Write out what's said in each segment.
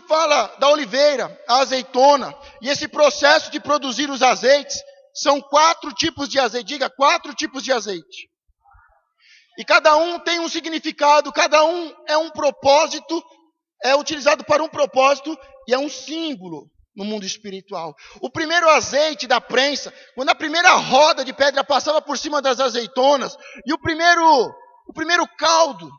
fala da oliveira, a azeitona, e esse processo de produzir os azeites, são 4 tipos de azeite. Diga, 4 tipos de azeite. E cada um tem um significado, cada um é um propósito, é utilizado para um propósito e é um símbolo no mundo espiritual. O primeiro azeite da prensa, quando a primeira roda de pedra passava por cima das azeitonas, e o primeiro caldo,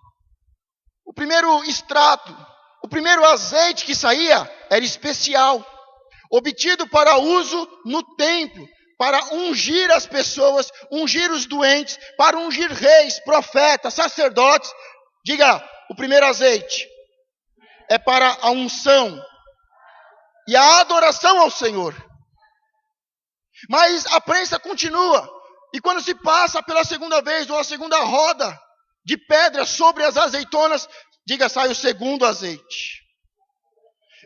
o primeiro extrato, o primeiro azeite que saía era especial, obtido para uso no templo, para ungir as pessoas, ungir os doentes, para ungir reis, profetas, sacerdotes. Diga, o primeiro azeite é para a unção e a adoração ao Senhor. Mas a prensa continua, e quando se passa pela segunda vez, ou a segunda roda de pedra sobre as azeitonas, diga, sai o segundo azeite.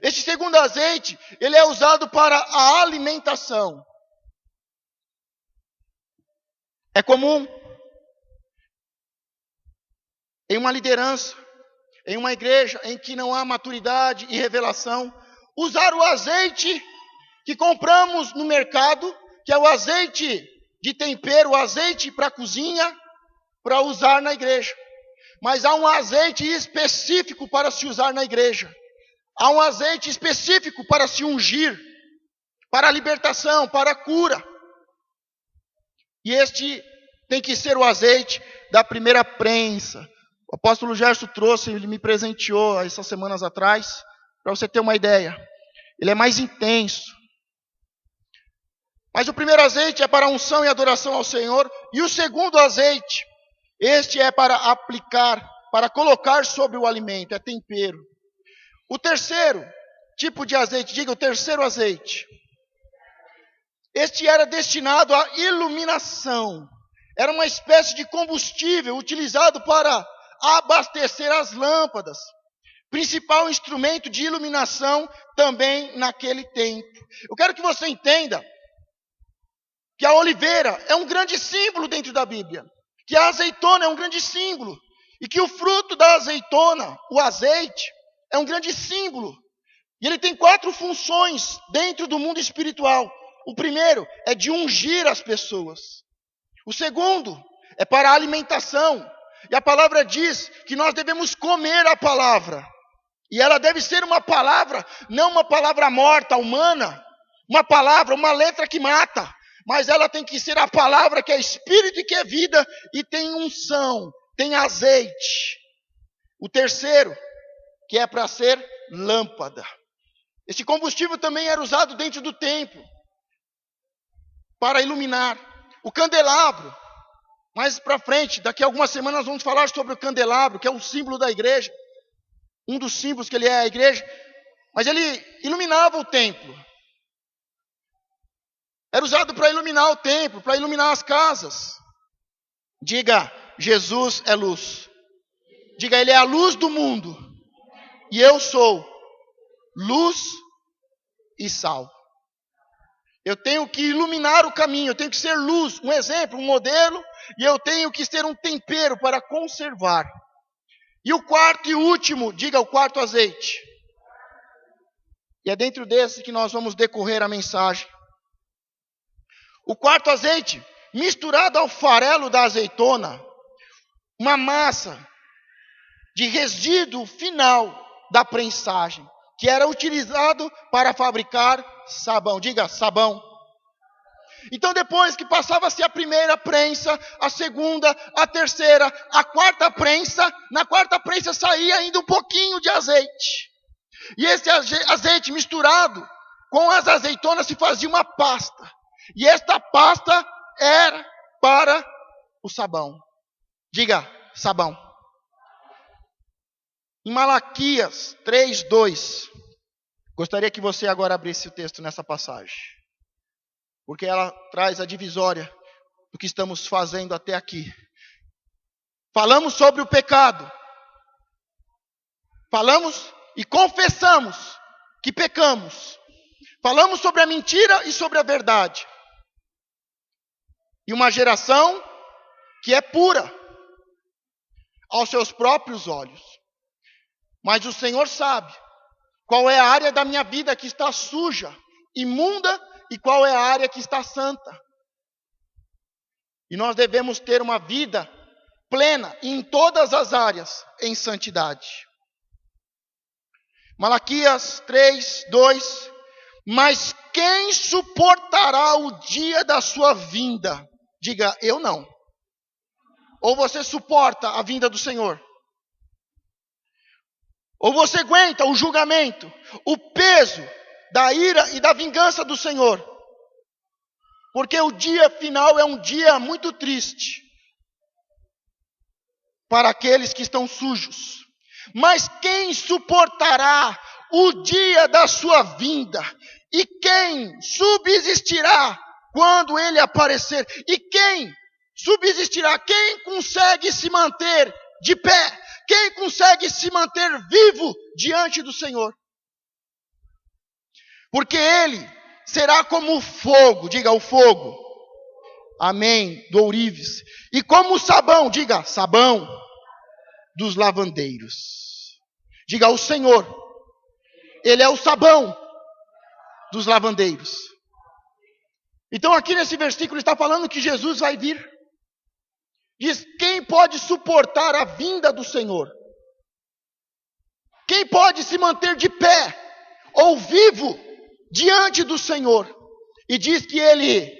Este segundo azeite, ele é usado para a alimentação. É comum em uma liderança, em uma igreja em que não há maturidade e revelação, usar o azeite que compramos no mercado, que é o azeite de tempero, o azeite para a cozinha, para usar na igreja. Mas há um azeite específico para se usar na igreja. Há um azeite específico para se ungir, para a libertação, para a cura. E este tem que ser o azeite da primeira prensa. O apóstolo Gerson trouxe, ele me presenteou essas semanas atrás, para você ter uma ideia. Ele é mais intenso. Mas o primeiro azeite é para a unção e adoração ao Senhor. E o segundo azeite, este é para aplicar, para colocar sobre o alimento, é tempero. O terceiro tipo de azeite, diga, o terceiro azeite. Este era destinado à iluminação. Era uma espécie de combustível utilizado para abastecer as lâmpadas. Principal instrumento de iluminação também naquele tempo. Eu quero que você entenda que a oliveira é um grande símbolo dentro da Bíblia. Que a azeitona é um grande símbolo. E que o fruto da azeitona, o azeite, é um grande símbolo. E ele tem 4 funções dentro do mundo espiritual. O primeiro é de ungir as pessoas. O segundo é para a alimentação. E a palavra diz que nós devemos comer a palavra. E ela deve ser uma palavra, não uma palavra morta, humana. Uma palavra, uma letra que mata. Mas ela tem que ser a palavra que é espírito e que é vida. E tem unção, tem azeite. O terceiro, que é para ser lâmpada. Esse combustível também era usado dentro do templo para iluminar. O candelabro, mais para frente, daqui a algumas semanas nós vamos falar sobre o candelabro, que é um símbolo da igreja. Um dos símbolos que ele é a igreja. Mas ele iluminava o templo. Era usado para iluminar o templo, para iluminar as casas. Diga, Jesus é luz. Diga, ele é a luz do mundo. E eu sou luz e sal. Eu tenho que iluminar o caminho, eu tenho que ser luz, um exemplo, um modelo, e eu tenho que ser um tempero para conservar. E o quarto e último, diga o quarto azeite. E é dentro desse que nós vamos decorrer a mensagem. O quarto azeite, misturado ao farelo da azeitona, uma massa de resíduo final da prensagem, que era utilizado para fabricar sabão. Diga, sabão. Então depois que passava-se a primeira prensa, a segunda, a terceira, a quarta prensa, na quarta prensa saía ainda um pouquinho de azeite. E esse azeite misturado com as azeitonas se fazia uma pasta. E esta pasta era para o sabão. Diga, sabão. Em Malaquias 3:2, gostaria que você agora abrisse o texto nessa passagem, porque ela traz a divisória do que estamos fazendo até aqui. Falamos sobre o pecado, falamos e confessamos que pecamos, falamos sobre a mentira e sobre a verdade, e uma geração que é pura aos seus próprios olhos. Mas o Senhor sabe Qual é a área da minha vida que está suja, imunda, e qual é a área que está santa. E nós devemos ter uma vida plena em todas as áreas em santidade. Malaquias 3:2. Mas quem suportará o dia da sua vinda? Diga, eu não. Ou você suporta a vinda do Senhor? Ou você aguenta o julgamento, o peso da ira e da vingança do Senhor? Porque o dia final é um dia muito triste para aqueles que estão sujos. Mas quem suportará o dia da sua vinda? E quem subsistirá quando ele aparecer? E quem subsistirá? Quem consegue se manter de pé? Quem consegue se manter vivo diante do Senhor? Porque ele será como o fogo, diga o fogo, amém, do ourives, e como o sabão, diga sabão, dos lavandeiros. Diga o Senhor, ele é o sabão dos lavandeiros. Então aqui nesse versículo está falando que Jesus vai vir. Diz, quem pode suportar a vinda do Senhor? Quem pode se manter de pé ou vivo diante do Senhor? E diz que ele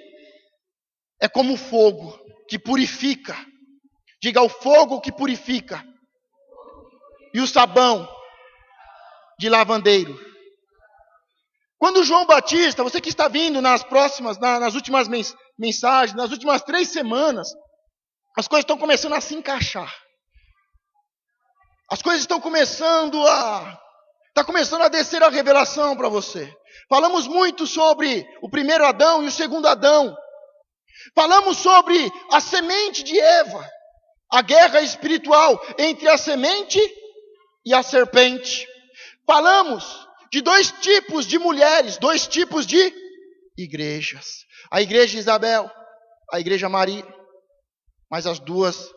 é como o fogo que purifica. Diga o fogo que purifica. E o sabão de lavandeiro. Quando João Batista, você que está vindo nas últimas mensagens, nas últimas 3 semanas, as coisas estão começando a se encaixar. As coisas estão começando a descer a revelação para você. Falamos muito sobre o primeiro Adão e o segundo Adão. Falamos sobre a semente de Eva, a guerra espiritual entre a semente e a serpente. Falamos de 2 tipos de mulheres, 2 tipos de igrejas. A igreja Isabel, a igreja Maria. Mas as duas,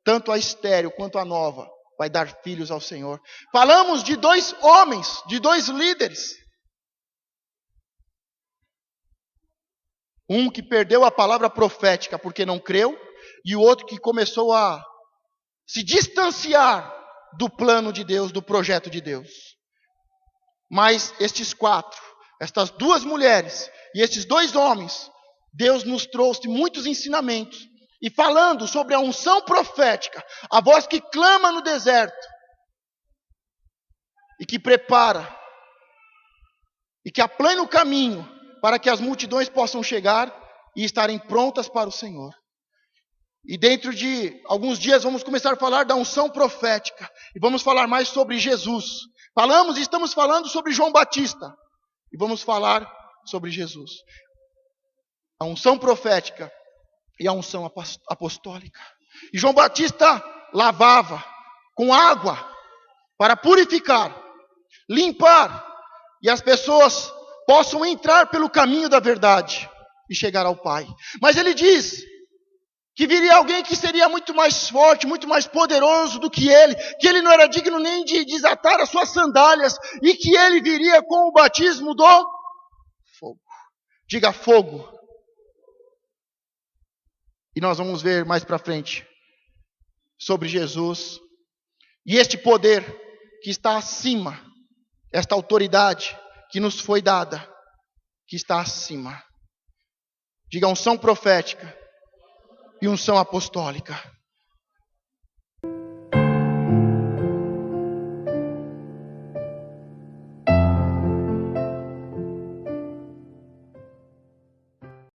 tanto a estéril quanto a nova, vai dar filhos ao Senhor. Falamos de 2 homens, de 2 líderes. Um que perdeu a palavra profética porque não creu, e o outro que começou a se distanciar do plano de Deus, do projeto de Deus. Mas estes 4, estas 2 mulheres e estes 2 homens, Deus nos trouxe muitos ensinamentos. E falando sobre a unção profética, a voz que clama no deserto, e que prepara, e que aplana o caminho, para que as multidões possam chegar e estarem prontas para o Senhor. E dentro de alguns dias vamos começar a falar da unção profética, e vamos falar mais sobre Jesus. Estamos falando sobre João Batista, e vamos falar sobre Jesus. A unção profética e a unção apostólica. E João Batista lavava com água para purificar, limpar, e as pessoas possam entrar pelo caminho da verdade e chegar ao Pai. Mas ele diz que viria alguém que seria muito mais forte, muito mais poderoso do que ele não era digno nem de desatar as suas sandálias, e que ele viria com o batismo do fogo. Diga fogo. E nós vamos ver mais para frente sobre Jesus e este poder que está acima, esta autoridade que nos foi dada, que está acima. Diga unção profética e unção apostólica.